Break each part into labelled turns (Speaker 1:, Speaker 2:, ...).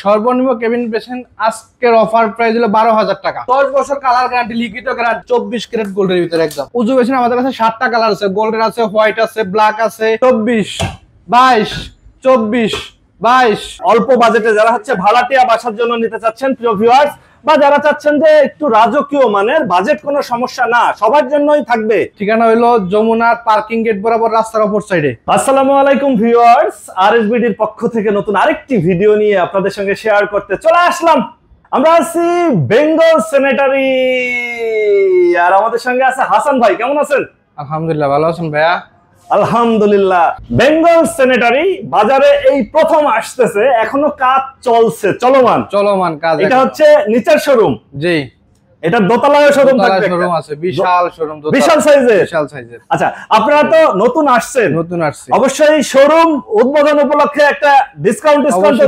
Speaker 1: সর্বনিম্ন cabin basin আজকের offer price হলো 12,000 টাকা। 10 বছর কালার গ্যারান্টি, লিখিত গ্যারান্টি, 24 ক্যারেট গোল্ডের ভিতরে একদম। উজু বেসিন আমাদের কাছে 7টা কালার আছে, গোল্ডের আছে, হোয়াইট আছে, ব্ল্যাক আছে। 24, 22, 24, 22।
Speaker 2: অল্প বাজেটে যারা হচ্ছে ভাড়াটিয়া বাসার জন্য নিতে চাচ্ছেন প্রিয় ভিউয়ার্স, বা যারা চাচ্ছেন যে একটু রাজকীয় মানের, বাজেট কোনো সমস্যা না, সবার জন্যই থাকবে।
Speaker 1: ঠিকানা হলো যমুনার পার্কিং গেট বরাবর রাস্তার অপর সাইডে।
Speaker 2: আসসালামু আলাইকুম ভিউয়ার্স, আরএসবিডির পক্ষ থেকে নতুন আরেকটি ভিডিও নিয়ে আপনাদের সঙ্গে শেয়ার করতে চলে আসলাম। আমরা আছি বেঙ্গল স্যানিটারি, আর আমাদের সঙ্গে আছে হাসান ভাই। কেমন আছেন?
Speaker 1: আলহামদুলিল্লাহ, ভালো আছেন ভাইয়া?
Speaker 2: আলহামদুলিল্লাহ। বেঙ্গল স্যানিটারি বাজারে এই প্রথম আসতেছে, এখনো কাজ চলছে, চলমান কাজ। এটা হচ্ছে নিচের শোরুম।
Speaker 1: জি,
Speaker 2: এটা দোতলায় শোরুম থাকবে,
Speaker 1: শোরুম আছে, বিশাল শোরুম,
Speaker 2: বিশাল সাইজের। আচ্ছা, আপনারা তো নতুন আসছেন, অবশ্যই শোরুম উদ্বোধন উপলক্ষে একটা ডিসকাউন্ট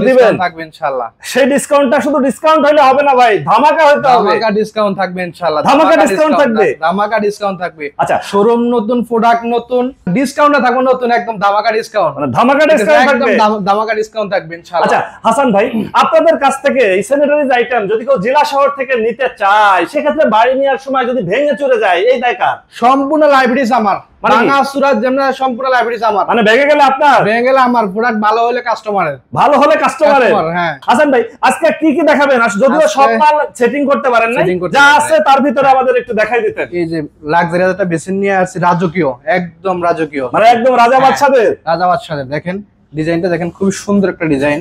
Speaker 2: দিবেন,
Speaker 1: থাকবে ইনশাআল্লাহ।
Speaker 2: সেই ডিসকাউন্টটা শুধু ডিসকাউন্ট হলে হবে না ভাই, ধামাকা হতে হবে।
Speaker 1: ধামাকা ডিসকাউন্ট থাকবে ইনশাআল্লাহ,
Speaker 2: ধামাকা ডিসকাউন্ট থাকবে,
Speaker 1: ধামাকা ডিসকাউন্ট থাকবে।
Speaker 2: আচ্ছা,
Speaker 1: শোরুম নতুন, প্রোডাক্ট নতুন, ডিসকাউন্টটা থাকবে নতুন, একদম ধামাকা ডিসকাউন্ট,
Speaker 2: মানে ধামাকা ডিসকাউন্ট থাকবে,
Speaker 1: একদম ধামাকা ডিসকাউন্ট থাকবে ইনশাআল্লাহ।
Speaker 2: আচ্ছা হাসান ভাই, আপনাদের কাছ থেকে এই স্যানিটারিজ আইটেম যদি কেউ জেলা শহর থেকে নিতে চায়, সেক্ষেত্রে বাড়ি নেওয়ার সময় যদি ভেঙে চলে যায়, এই দায় কার?
Speaker 1: সম্পূর্ণ লাইব্রেরিজ আমার, ভাঙা সুরাত যেমন সম্পূর্ণ লাইব্রেরিজ আমার।
Speaker 2: মানে ভেঙে গেলে আপনার,
Speaker 1: ভেঙে গেলে আমার, প্রোডাক্ট ভালো হলে কাস্টমারের,
Speaker 2: ভালো হলে কাস্টমারের।
Speaker 1: হ্যাঁ
Speaker 2: হাসান ভাই, আজকে কি কি দেখাবেন? যদিও সব মাল সেটিং করতে পারেন না, যা আছে তার ভিতরে আমাদের একটু দেখাই দিতেন।
Speaker 1: এই যে লাক্সারি একটা বেসিন নিয়ে আসছে, রাজকীয়, একদম রাজকীয়,
Speaker 2: মানে একদম রাজা বাদশাদের।
Speaker 1: দেখেন ডিজাইনটা, দেখেন খুব সুন্দর একটা ডিজাইন।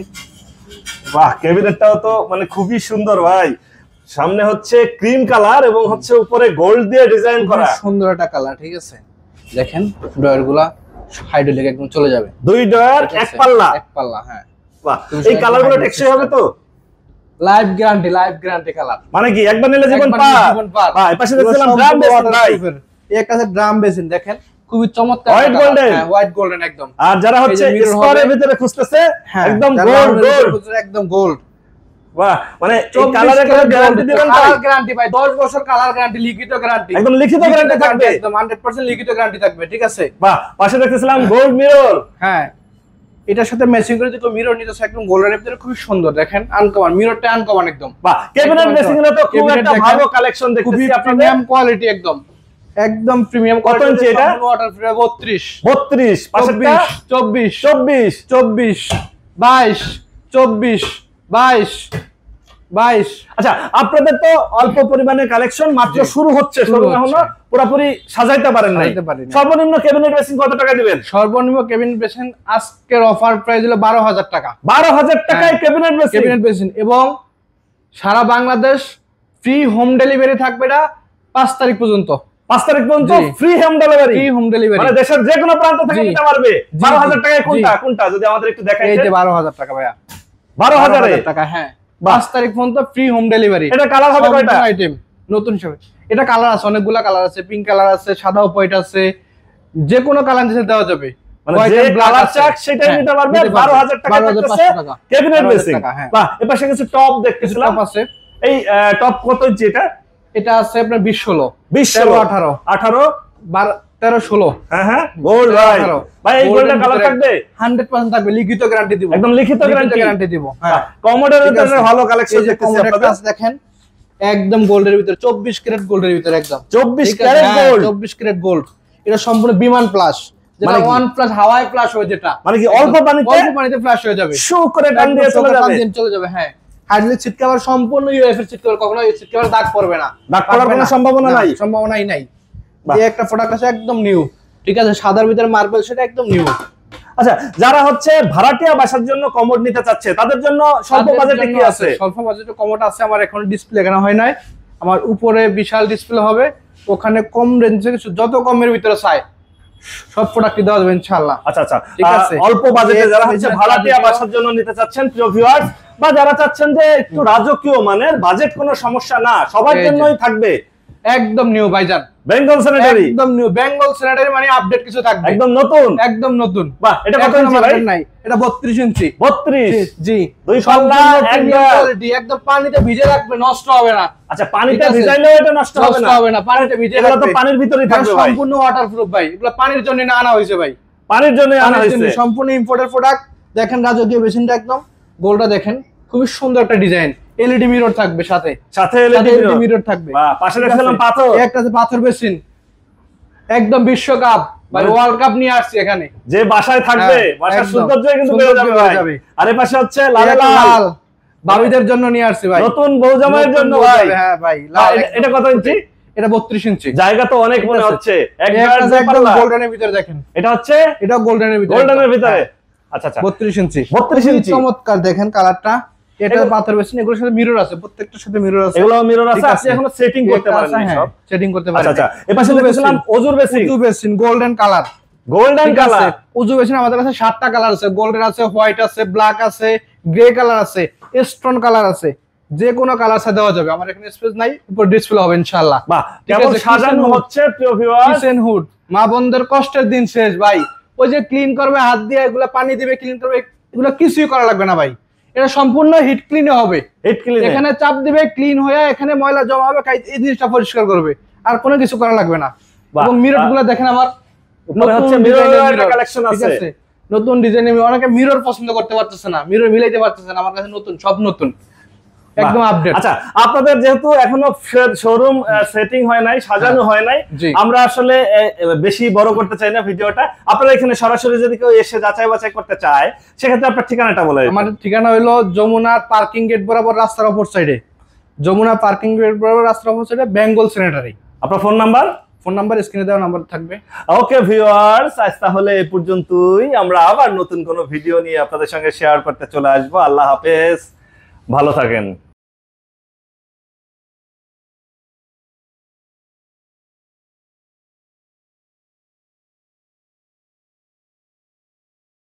Speaker 2: বাহ, ক্যাবিনেটটাও তো মানে খুবই সুন্দর ভাই। সামনে হচ্ছে ক্রিম কালার এবং হচ্ছে উপরে গোল্ড দিয়ে ডিজাইন করা,
Speaker 1: সুন্দর একটা কালার। ঠিক আছে, দেখেন ড্রয়ার গুলা হাইড্রোলিক একদম চলে যাবে,
Speaker 2: 2 ড্রয়ার, এক পাল্লা।
Speaker 1: হ্যাঁ,
Speaker 2: বাহ, এই কালারগুলো টেকসই হবে তো?
Speaker 1: Life guarantee colour.
Speaker 2: মানে কি একবার নিলে জীবন পার? ভাই পাশে দেখছিলাম ড্রাম বেসিন ভাই,
Speaker 1: এই একটা আছে ড্রাম বেসিন, দেখেন খুবই চমৎকার,
Speaker 2: হোয়াইট গোল্ডেন।
Speaker 1: হ্যাঁ, হোয়াইট গোল্ডেন একদম।
Speaker 2: আর যারা হচ্ছে স্কোয়ারের ভিতরে খুঁজতেছে, একদম গোল্ড,
Speaker 1: একদম গোল্ড।
Speaker 2: বাহ, মানে এই কালারের কোনো গ্যারান্টি দিবেন?
Speaker 1: কালার গ্যারান্টি ভাই, 10 বছর কালার গ্যারান্টি, লিখিত গ্যারান্টি,
Speaker 2: একদম লিখিত গ্যারান্টি থাকবে,
Speaker 1: একদম 100% লিখিত গ্যারান্টি থাকবে। ঠিক আছে,
Speaker 2: বাহ, পাশে দেখতেছিলাম গোল্ড মিরর।
Speaker 1: হ্যাঁ, এটার সাথে ম্যাচিং করে যদি মিরর নিতে চাই, একদম গোল্ডের ভিতরে খুব সুন্দর, দেখেন আনকমন, মিররটা আনকমন একদম।
Speaker 2: বাহ, ক্যাবিনেট বেসিং এর তো খুব একটা ভালো কালেকশন দেখতেছি আপনাদের,
Speaker 1: প্রিমিয়াম কোয়ালিটি একদম প্রিমিয়াম কোয়ালিটি।
Speaker 2: কত ইঞ্চি এটা?
Speaker 1: ওয়াটার ফ্রি, 32,
Speaker 2: 32, পাশেরটা
Speaker 1: 24,
Speaker 2: 24,
Speaker 1: 22, 22, 22।
Speaker 2: আচ্ছা, আপনাদের তো অল্প পরিমাণে কালেকশন, মাত্র শুরু হচ্ছে, এখনো পুরোপুরি সাজাইতে পারেন নাই। সর্বনিম্ন ক্যাবিনেট বেসিং কত টাকা দিবেন?
Speaker 1: সর্বনিম্ন ক্যাবিনেট বেসিন আজকের অফার প্রাইস হলো 12,000 টাকা।
Speaker 2: 12,000 টাকায় ক্যাবিনেট
Speaker 1: বেসিন, এবং সারা বাংলাদেশ ফ্রি হোম ডেলিভারি থাকবে। এটা 5 তারিখ পর্যন্ত,
Speaker 2: 5 তারিখ পর্যন্ত ফ্রি হোম ডেলিভারি, মানে দেশের যে কোনো প্রান্ত থেকে নিতে পারবে। 12,000 টাকায় কোনটা যদি আমাদের একটু দেখাই?
Speaker 1: এই যে 12,000 টাকা ভাইয়া,
Speaker 2: 12,000
Speaker 1: টাকা। হ্যাঁ, 5 তারিখ পর্যন্ত ফ্রি হোম ডেলিভারি।
Speaker 2: এটা কালার হবে কয়টা?
Speaker 1: আইটেম নতুন সব, এটা কালার আছে, অনেকগুলা কালার আছে, পিঙ্ক কালার আছে, সাদা হোয়াইট আছে, যে কোনো কালার দিতে দেওয়া যাবে।
Speaker 2: মানে যে কালার চাক সেটাই নিতে পারবে। 12,000 টাকা থাকতেছে ক্যাবিনেট বেসিং। বাহ, এপাশে কিছু টপ দেখতেছিলাম,
Speaker 1: টপ আছে।
Speaker 2: এই টপ কত ইঞ্চি এটা?
Speaker 1: এটা আছে আপনার 20-16,
Speaker 2: 18,
Speaker 1: 13, 16।
Speaker 2: হ্যাঁ, গোল্ড ভাই, এই গোল্ডের কালার থাকবে
Speaker 1: 100% থাকবে, লিখিত গ্যারান্টি দিব,
Speaker 2: একদম লিখিত গ্যারান্টি
Speaker 1: দিব। হ্যাঁ,
Speaker 2: কমোডের ভিতরে ভালো কালেকশন দেখতেছি আপনাদের,
Speaker 1: দেখেন একদম গোল্ডের ভিতরে, 24 ক্যারেট গোল্ডের ভিতরে, একদম
Speaker 2: 24 ক্যারেট গোল্ড,
Speaker 1: 24 ক্যারেট গোল্ড। এটা সম্পূর্ণ বিমান প্লাস, যেটা 1+ হাওয়ায় প্লাস হয়, যেটা
Speaker 2: মানে কি অল্প পানিতে
Speaker 1: ফ্লাশ হয়ে যাবে,
Speaker 2: শু করে টান দিয়ে চলে যাবে।
Speaker 1: হ্যাঁ, হাইড্রোলিক সিট কভার সম্পূর্ণ ইউএফ এর সিট কভার, কখনো সিট কভার দাগ পড়বে না,
Speaker 2: দাগ পড়ার কোনো
Speaker 1: সম্ভাবনাই নাই। এই একটা প্রোডাক্ট আছে একদম নিউ। ঠিক আছে, সাদার ভিতরে মার্বেল, সেটা একদম নিউ।
Speaker 2: আচ্ছা, যারা হচ্ছে ভাড়াটিয়া বাসার জন্য কমোড নিতে চাচ্ছে, তাদের জন্য স্বল্প বাজেটে কি আছে?
Speaker 1: স্বল্প বাজেটে কমোড আছে আমার, এখন ডিসপ্লে এখানে হয় নাই, আমার উপরে বিশাল ডিসপ্লে হবে, ওখানে কম রেঞ্জে যত কমের ভিতরে চাই সব প্রোডাক্টই দেওয়া যাবে ইনশাআল্লাহ।
Speaker 2: আচ্ছা, ঠিক আছে। অল্প বাজেটে যারা হচ্ছে ভাড়াটিয়া বাসার জন্য নিতে চাচ্ছেন প্রিয় ভিউয়ার্স, বা যারা চাচ্ছেন যে একটু রাজকীয় মানের, বাজেট কোনো সমস্যা না, সবার জন্যই থাকবে
Speaker 1: একদম নিউ ভাইজান,
Speaker 2: বেঙ্গল স্যানিটারি,
Speaker 1: একদম নিউ বেঙ্গল স্যানিটারি, মানে আপডেট কিছু থাকবে,
Speaker 2: একদম নতুন। বাহ, এটা কত ইঞ্চি ভাই?
Speaker 1: এটা 32 ইঞ্চি।
Speaker 2: 32,
Speaker 1: জি,
Speaker 2: 2 পাল্লা,
Speaker 1: কোয়ালিটি, একদম পানিতে ভিজে রাখবে, নষ্ট হবে না।
Speaker 2: আচ্ছা, পানিতে ভিজাইলেও এটা নষ্ট হবে না,
Speaker 1: পানিতে ভিজে
Speaker 2: রাখবে, এটা তো পানির ভিতরেই থাকবে ভাই,
Speaker 1: সম্পূর্ণ ওয়াটারপ্রুফ ভাই। এগুলো পানির জন্য না আনা হয়েছে ভাই,
Speaker 2: পানির জন্য আনা হয়েছে,
Speaker 1: সম্পূর্ণ ইম্পোর্টেড প্রোডাক্ট। দেখেন রাজকীয় বেসিনটা, একদম গোলটা দেখেন, খুবই সুন্দর একটা ডিজাইন। এলইডি মিরর থাকবে সাথে,
Speaker 2: সাথে এলইডি
Speaker 1: মিরর থাকবে।
Speaker 2: বাহ, পাশে দেখলাম পাথর,
Speaker 1: একটা আছে পাথর বেসিন, একদম বিশ্বকাপ ভাই, ওয়ার্ল্ড কাপ নিয়ে আসছে এখানে।
Speaker 2: যে বাসায় থাকবে বাসার সৌন্দর্য কিন্তু বেড়ে যাবে ভাই। আর এই পাশে হচ্ছে লাল লাল,
Speaker 1: ভাবিদের জন্য নিয়ে আসছে ভাই,
Speaker 2: নতুন বউ জামাইয়ের জন্য ভাই।
Speaker 1: হ্যাঁ ভাই,
Speaker 2: এটা কত ইঞ্চি?
Speaker 1: এটা 32 ইঞ্চি।
Speaker 2: জায়গা তো অনেক মনে হচ্ছে।
Speaker 1: একদম গোল্ডেনের ভিতরে দেখেন,
Speaker 2: এটা হচ্ছে
Speaker 1: এটা গোল্ডেনের ভিতরে,
Speaker 2: গোল্ডেনের ভিতরে। আচ্ছা আচ্ছা,
Speaker 1: 32 ইঞ্চি।
Speaker 2: 32 ইঞ্চি,
Speaker 1: চমৎকার দেখেন কালারটা। এটা পাথর বেসিন, এগুলোর সাথে মিরর আছে, প্রত্যেকটার সাথে মিরর আছে।
Speaker 2: এগুলো মিরর আছে, আপনি এখনো সেটিং করতে পারেন সব,
Speaker 1: সেটিং করতে পারেন।
Speaker 2: আচ্ছা আচ্ছা, এপাশে দেখছিলাম ওজুর বেসিন,
Speaker 1: উজু basin golden colour,
Speaker 2: golden colour.
Speaker 1: উজু বেসিন আমাদের কাছে 7টা কালার আছে, গোল্ডেন আছে, হোয়াইট আছে, ব্ল্যাক আছে, গ্রে কালার আছে, স্টোন কালার আছে, যে কোনো কালার সাথে দেওয়া যাবে। আমার এখানে স্পেস নাই, উপর ডিসপ্লে হবে ইনশাআল্লাহ।
Speaker 2: বাহ, কেমন সাজানো হচ্ছে প্রিয় ভিউয়ার্স।
Speaker 1: কিচেন হুড, মা বোনদের কষ্টের দিন শেষ ভাই। ওই যে ক্লিন করবে হাত দিয়ে, এগুলা পানি দিবে, ক্লিন করবে, এগুলো কিছুই করা লাগবে না ভাই। এটা সম্পূর্ণ হিট ক্লিনে হবে।
Speaker 2: হিট ক্লিন,
Speaker 1: এখানে চাপ দিবে, ক্লিন হয়ে এখানে ময়লা জমা হবে, এই জিনিসটা পরিষ্কার করবে, আর কোনো কিছু করা লাগবে না। এবং মিরর গুলো দেখেন, আমার
Speaker 2: উপরে হচ্ছে মিরর কালেকশন আছে,
Speaker 1: নতুন ডিজাইন। অনেকে মিরর পছন্দ করতে পারতেছে না, মিরর মিলাইতে পারতেছে না, আমার কাছে নতুন, সব নতুন, একদম আপডেট।
Speaker 2: আচ্ছা, আপনাদের যেহেতু এখনো শোরুম সেটিং হয় নাই, সাজানো হয় নাই, আমরা আসলে বেশি বড় করতে চাই না ভিডিওটা। আপনারা এখানে সরাসরি যদি কেউ এসে যাচাই বাছাই করতে চায়, সেক্ষেত্রে আপনার ঠিকানাটা বলে।
Speaker 1: আমাদের ঠিকানা হলো যমুনার পার্কিং গেট বরাবর, রাস্তার অপর সাইডে, যমুনা পার্কিং গেট বরাবর রাস্তার অপর সাইডে, বেঙ্গল স্যানিটারি।
Speaker 2: আপনার ফোন নাম্বার?
Speaker 1: ফোন নাম্বার স্ক্রিনে দেওয়া নাম্বার থাকবে।
Speaker 2: ওকে ভিউয়ার্স, আজ তাহলে এই পর্যন্তই। আমরা আবার নতুন কোনো ভিডিও নিয়ে আপনাদের সঙ্গে শেয়ার করতে চলে আসবো। আল্লাহ হাফেজ, ভালো থাকেন।